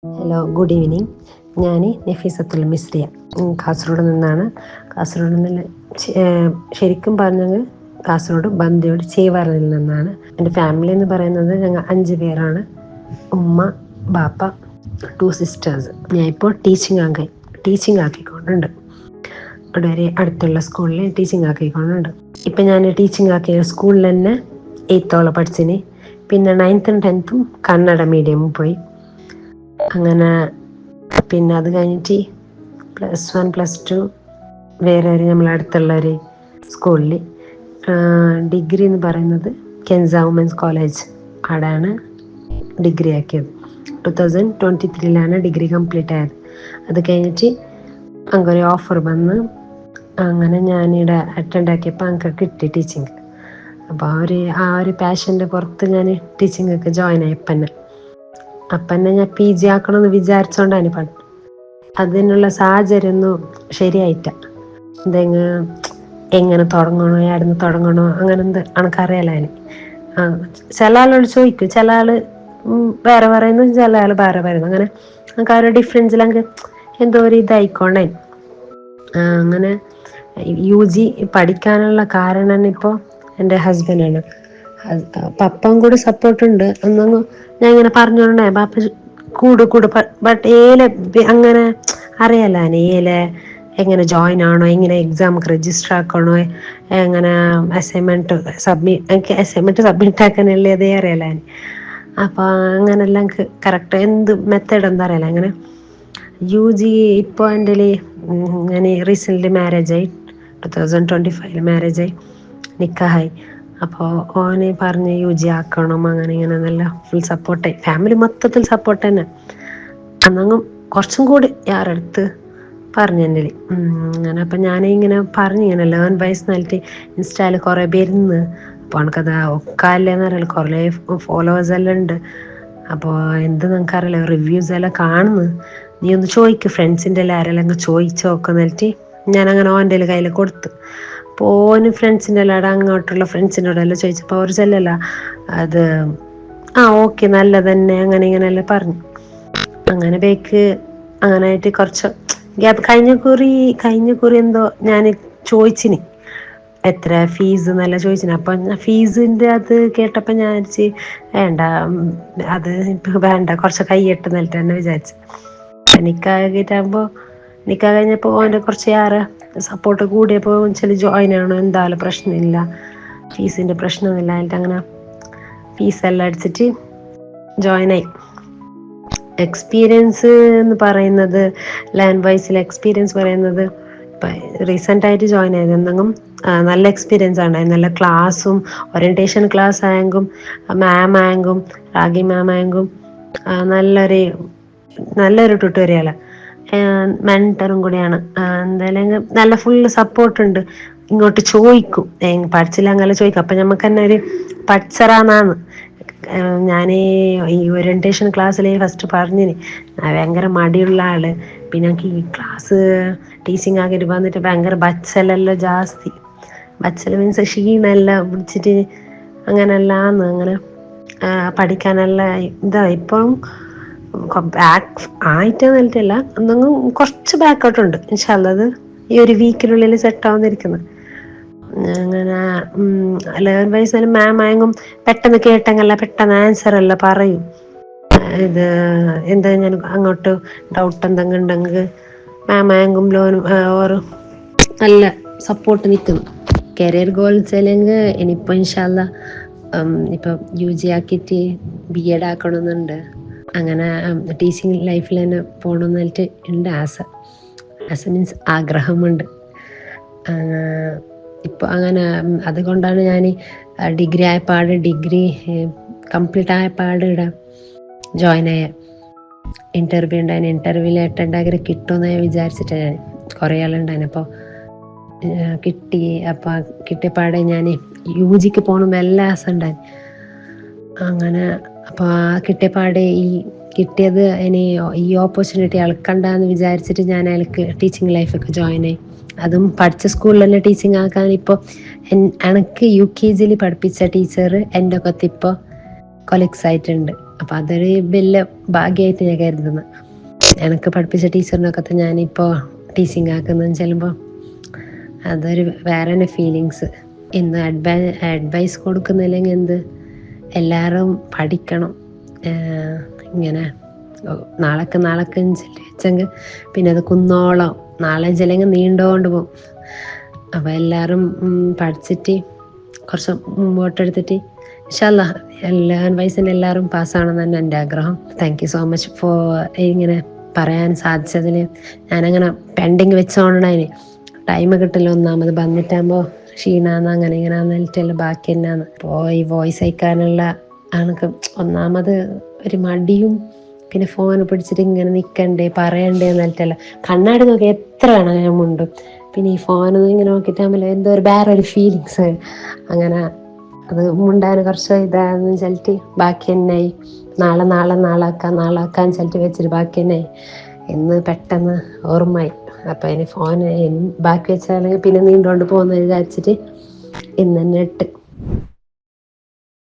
Hello, good evening. ഞാൻ നഫീസത്തുൽ മിസ്രിയ, കാസർഗോഡ് നിന്നാണ്. കാസർഗോഡ് നിന്ന് ശരിക്കും പറഞ്ഞത് കാസർഗോഡ് ബന്ദിയോട് ചേവാറിൽ നിന്നാണ്. എൻ്റെ ഫാമിലി എന്ന് പറയുന്നത് ഞങ്ങൾ 5 പേരാണ്. ഉമ്മ, ബാപ്പ, 2 സിസ്റ്റേഴ്സ്. ഞാൻ ഇപ്പോൾ ടീച്ചിങ് ആക്കിക്കൊണ്ടുണ്ട്. ഇവിടെ ഒരു അടുത്തുള്ള സ്കൂളിൽ ടീച്ചിങ് ആക്കിക്കൊണ്ടുണ്ട്. ഇപ്പം ഞാൻ ടീച്ചിങ് ആക്കിയ സ്കൂളിൽ തന്നെ 8th പഠിച്ചിന്. പിന്നെ 9th ഉം 10th കന്നഡ മീഡിയം പോയി. അങ്ങനെ പിന്നെ അത് കഴിഞ്ഞിട്ട് +1 +2 വേറെ നമ്മളടുത്തുള്ളൊരു സ്കൂളിൽ. ഡിഗ്രി എന്ന് പറയുന്നത് കെൻസ വുമൻസ് കോളേജ്, അവിടെയാണ് ഡിഗ്രി ആക്കിയത്. 2023 ഡിഗ്രി കംപ്ലീറ്റ് ആയത്. അത് കഴിഞ്ഞിട്ട് അങ്ങൊരു ഓഫർ വന്ന് അങ്ങനെ ഞാനിവിടെ അറ്റൻഡ് ആക്കിയപ്പോൾ എനിക്ക് കിട്ടി ടീച്ചിങ്. അപ്പോൾ ആ ഒരു പാഷൻ്റെ പുറത്ത് ഞാൻ ടീച്ചിങ്ങൊക്കെ ജോയിൻ ആയി. അപ്പം ഞാൻ PG ആക്കണമെന്ന് വിചാരിച്ചോണ്ടാണ് അതിനുള്ള സാഹചര്യമൊന്നും ശരിയായിട്ട. എങ്ങനെ തുടങ്ങണോ, എവിടുന്ന് തുടങ്ങണോ, അങ്ങനെ എനിക്കറിയാലോ. ചില ആളോട് ചോദിക്കും, ചില ആൾ വേറെ പറയുന്നു, ചില ആൾ വേറെ പറയുന്നു. അങ്ങനെ നമുക്ക് ആ ഒരു ഡിഫറൻസിൽ എന്തോ ഒരു ഇതായിക്കോണ്ടേ അങ്ങനെ UG പഠിക്കാനുള്ള കാരണം ഇപ്പോൾ എൻ്റെ ഹസ്ബൻഡാണ്. പപ്പയും കൂടി സപ്പോർട്ടുണ്ട്. എന്നൊന്നും ഞാൻ ഇങ്ങനെ പറഞ്ഞോണ്ടേ പാപ്പ കൂടെ ബട്ട് അങ്ങനെ അറിയാലോ എങ്ങനെ ജോയിൻ ആണോ, എങ്ങനെ എക്സാമൊക്കെ രജിസ്റ്റർ ആക്കണോ, എങ്ങനെ അസൈൻമെൻറ്റ് സബ്മിറ്റ് ആക്കാനുള്ള അതേ അറിയാലോ. അപ്പോൾ അങ്ങനെല്ലാം കറക്റ്റ് എന്ത് മെത്തേഡ് എന്താ അറിയാലോ. അങ്ങനെ UG ഇപ്പോൾ എൻ്റെ ഞാൻ റീസെൻ്റ്ലി മാരേജായി. 2025 മാരേജായി, നിക്കാഹായി. അപ്പോൾ ഓന് പറഞ്ഞ് UG ആക്കണം, അങ്ങനെ ഇങ്ങനെയെന്നെല്ലാം ഫുൾ സപ്പോർട്ടായി. ഫാമിലി മൊത്തത്തിൽ സപ്പോർട്ട് തന്നെ. അന്നങ്ങും കുറച്ചും കൂടി അടുത്ത് പറഞ്ഞു എൻ്റെ അങ്ങനെ. അപ്പം ഞാനിങ്ങനെ പറഞ്ഞു, ഇങ്ങനെ ലേൺ വൈസ് എന്നിട്ട് ഇൻസ്റ്റയിൽ കുറേ പേരുന്ന്. അപ്പോൾ എനിക്കത് ഒക്കാല്ലേന്ന് അറിയില്ല, കുറേ ഫോളോവേഴ്സ് എല്ലാം ഉണ്ട്. അപ്പോൾ എന്ത് നിനക്കറിയില്ല, റിവ്യൂസ് എല്ലാം കാണുന്നു. നീ ഒന്ന് ചോദിക്കും ഫ്രണ്ട്സിൻ്റെ എല്ലാം ആരെല്ലാം ചോദിച്ചു നോക്കുന്നിട്ട് ഞാനങ്ങനെ ഓൻ്റെ കയ്യിൽ കൊടുത്ത്. അപ്പോൾ ഓന് ഫ്രണ്ട്സിൻ്റെ എല്ലാം അങ്ങോട്ടുള്ള ഫ്രണ്ട്സിനോടെല്ലാം ചോദിച്ചപ്പോൾ അവർ ചെല്ലല്ല അത് ഓക്കെ നല്ലത് തന്നെ, അങ്ങനെ ഇങ്ങനെയെല്ലാം പറഞ്ഞു. അങ്ങനെ അങ്ങനായിട്ട് കുറച്ച് ഗ്യാപ്പ്. കഴിഞ്ഞ കുറി എന്തോ ഞാൻ ചോദിച്ചിന് എത്ര ഫീസ് എന്നല്ല ചോദിച്ചിന്. അപ്പം ഫീസിൻ്റെ അത് കേട്ടപ്പോൾ ഞാൻ വിചാരിച്ച് വേണ്ട, അത് ഇപ്പം വേണ്ട, കുറച്ച് കൈയ്യട്ട് എന്നിട്ട് തന്നെ വിചാരിച്ചു. നിക്കാഹ് കഴിഞ്ഞപ്പോൾ ഓൻ്റെ കുറച്ച് സപ്പോർട്ട് കൂടിയപ്പോൾ ജോയിൻ ആണോ, എന്തായാലും പ്രശ്നമില്ല, ഫീസിൻ്റെ പ്രശ്നമൊന്നുമില്ല. എന്നിട്ട് അങ്ങനെ ഫീസെല്ലാം അടിച്ചിട്ട് ജോയിനായി. എക്സ്പീരിയൻസ് എന്ന് പറയുന്നത്, ലാൻഡ് വൈസിലെ എക്സ്പീരിയൻസ് പറയുന്നത്, ഇപ്പം റീസെൻ്റായിട്ട് ജോയിൻ ആയത് എന്തെങ്കിലും നല്ല എക്സ്പീരിയൻസ് ആണ്. നല്ല ക്ലാസ്സും ഓറിയൻറ്റേഷൻ ക്ലാസ് ആയെങ്കും മാം ആയെങ്കും റാഗി മാം ആയെങ്കും നല്ലൊരു ട്യൂട്ടോറിയലാണ്. മെൻറ്ററും കൂടിയാണ്. എന്തായാലും നല്ല ഫുള്ള് സപ്പോർട്ടുണ്ട്. ഇങ്ങോട്ട് ചോദിക്കും, പഠിച്ചില്ല അങ്ങനെ ചോദിക്കും. അപ്പം നമുക്ക് തന്നെ ഒരു പഠിച്ചറാന്നാണ്. ഞാൻ ഈ ഓറിയൻറ്റേഷൻ ക്ലാസ്സിൽ ഫസ്റ്റ് പറഞ്ഞിന് ഭയങ്കര മടിയുള്ള ആള്. പിന്നെ എനിക്ക് ഈ ക്ലാസ് ടീച്ചിങ് ആക്കിയിട്ട് വന്നിട്ട് ഭയങ്കര ബച്ചലെല്ലാം ജാസ്തി. ബച്ചൽ മീൻസ് ക്ഷീണമെല്ലാം പിടിച്ചിട്ട് അങ്ങനെല്ലാന്ന്. അങ്ങനെ പഠിക്കാനെല്ലാം ഇപ്പം ബാക്ക് ആയിട്ട് നിന്നിട്ടില്ല, എന്തെങ്കിലും കുറച്ച് ബാക്കൗട്ടുണ്ട്. ഇൻഷാ അല്ലാഹ് അത് ഈ ഒരു വീക്കിനുള്ളിൽ സെറ്റ് ആവുന്നിരിക്കുന്നത്. അങ്ങനെ ലേൺ വൈസ് മാം ആയെങ്കും പെട്ടെന്ന് കേട്ടെങ്കല്ല പെട്ടെന്ന് ആൻസർ എല്ലാം പറയും. ഇത് എന്താ ഞാൻ അങ്ങോട്ട് ഡൗട്ട് എന്തെങ്കിലും ഉണ്ടെങ്കിൽ മാം ആയെങ്കും ഓർ നല്ല സപ്പോർട്ട് നിൽക്കുന്നു. കരിയർ ഗോൾസ് അല്ലെങ്കിൽ ഇനിയിപ്പോൾ ഇൻഷാ അല്ലാഹ് ഇപ്പം UG ആക്കിയിട്ട് B.Ed ആക്കണമെന്നുണ്ട്. അങ്ങനെ ടീച്ചിങ് ലൈഫിൽ തന്നെ പോകണമെന്നിട്ട് ഉണ്ട് ആസ മീൻസ് ആഗ്രഹമുണ്ട്. ഇപ്പോൾ അങ്ങനെ അതുകൊണ്ടാണ് ഞാൻ ഡിഗ്രി കംപ്ലീറ്റ് ആയപ്പാട് ഇവിടെ ജോയിൻ ആയ. ഇൻ്റർവ്യൂ ഉണ്ടായിരുന്നു. ഇൻ്റർവ്യൂവിൽ അറ്റൻഡ് ആക്കി കിട്ടുമെന്ന് ഞാൻ വിചാരിച്ചിട്ടാണ്. ഞാൻ കുറേ ആളുണ്ടായിരുന്നു. അപ്പോൾ കിട്ടി. അപ്പോൾ കിട്ടിയപ്പാടെ ഞാൻ UGക്ക് പോകണമെന്ന് എല്ലാ ആസം ഉണ്ടായിരുന്നു. അങ്ങനെ അപ്പോൾ കിട്ടിയപ്പാടെ കിട്ടിയത് ഇനി ഈ ഓപ്പർച്യൂണിറ്റി അളക്കണ്ടെന്ന് വിചാരിച്ചിട്ട് ഞാൻ അയാൾക്ക് ടീച്ചിങ് ലൈഫൊക്കെ ജോയിൻ ആയി. അതും പഠിച്ച സ്കൂളിൽ തന്നെ ടീച്ചിങ് ആക്കാൻ ഇപ്പോൾ എനിക്ക് UKG പഠിപ്പിച്ച ടീച്ചർ എൻ്റെ കൊത്തിപ്പോൾ കൊലീഗ്സ് ആയിട്ടുണ്ട്. അപ്പം അതൊരു വലിയ ഭാഗ്യമായിട്ട് ഞാൻ കരുതുന്നു. എനിക്ക് പഠിപ്പിച്ച ടീച്ചറിനൊക്കെ ഞാനിപ്പോൾ ടീച്ചിങ് ആക്കുന്നതെന്ന് ചെല്ലുമ്പോൾ അതൊരു വേറെ തന്നെ ഫീലിങ്സ്. ഇന്ന് അഡ്വൈസ് കൊടുക്കുന്നില്ലെങ്കിൽ എന്ത്, എല്ലാവരും പഠിക്കണം. ഇങ്ങനെ നാളേക്ക് വെച്ചെങ്കിൽ പിന്നെ അത് കുന്നോളം നാളെ ചെല്ലെങ്കിൽ നീണ്ടോണ്ട് പോകും. അപ്പോൾ എല്ലാവരും പഠിച്ചിട്ട് കുറച്ച് മുമ്പോട്ടെടുത്തിട്ട് ഇൻഷാ അല്ലാഹ് എല്ലാ അഡ്വൈസിന് എല്ലാവരും പാസ്സാവണമെന്ന് തന്നെ എൻ്റെ ആഗ്രഹം. Thank you so much for ഇങ്ങനെ പറയാൻ സാധിച്ചതിൽ. ഞാനങ്ങനെ പെൻഡിങ് വെച്ചോണ്ടായിന്, ടൈം കിട്ടില്ല. ഒന്നാമത് വന്നിട്ടാകുമ്പോൾ ക്ഷീണാന്ന് അങ്ങനെ ഇങ്ങനെയാന്ന് പറഞ്ഞിട്ടെല്ലാം ബാക്കി തന്നെയാണ്. അപ്പോൾ ഈ വോയിസ് അയക്കാനുള്ള ആൾക്ക് ഒന്നാമത് ഒരു മടിയും, പിന്നെ ഫോൺ പിടിച്ചിട്ട് ഇങ്ങനെ നിൽക്കണ്ടേ പറയണ്ടേ എന്നിട്ടല്ല. കണ്ണാടി നോക്കി എത്ര വേണം ഞാൻ മുണ്ടും. പിന്നെ ഈ ഫോണൊന്നും ഇങ്ങനെ നോക്കിയിട്ടാകുമ്പോൾ എന്തോ ഒരു വേറെ ഒരു ഫീലിങ്സ്. അങ്ങനെ അത് മുണ്ടാൻ കുറച്ച് ഇതാന്ന് വെച്ചിട്ട് ബാക്കി തന്നെയായി. നാളാക്കാൻ ചിലട്ട് വെച്ചിട്ട് ബാക്കി തന്നെയായി. ഇന്ന് പെട്ടെന്ന് ഓർമ്മയായി. അപ്പം ഇനി ഫോൺ ബാക്കി വെച്ചാൽ പിന്നെ നീണ്ടുകൊണ്ട് പോകുന്നത് വിചാരിച്ചിട്ട് ഇന്ന് തന്നെ ഇട്ട്.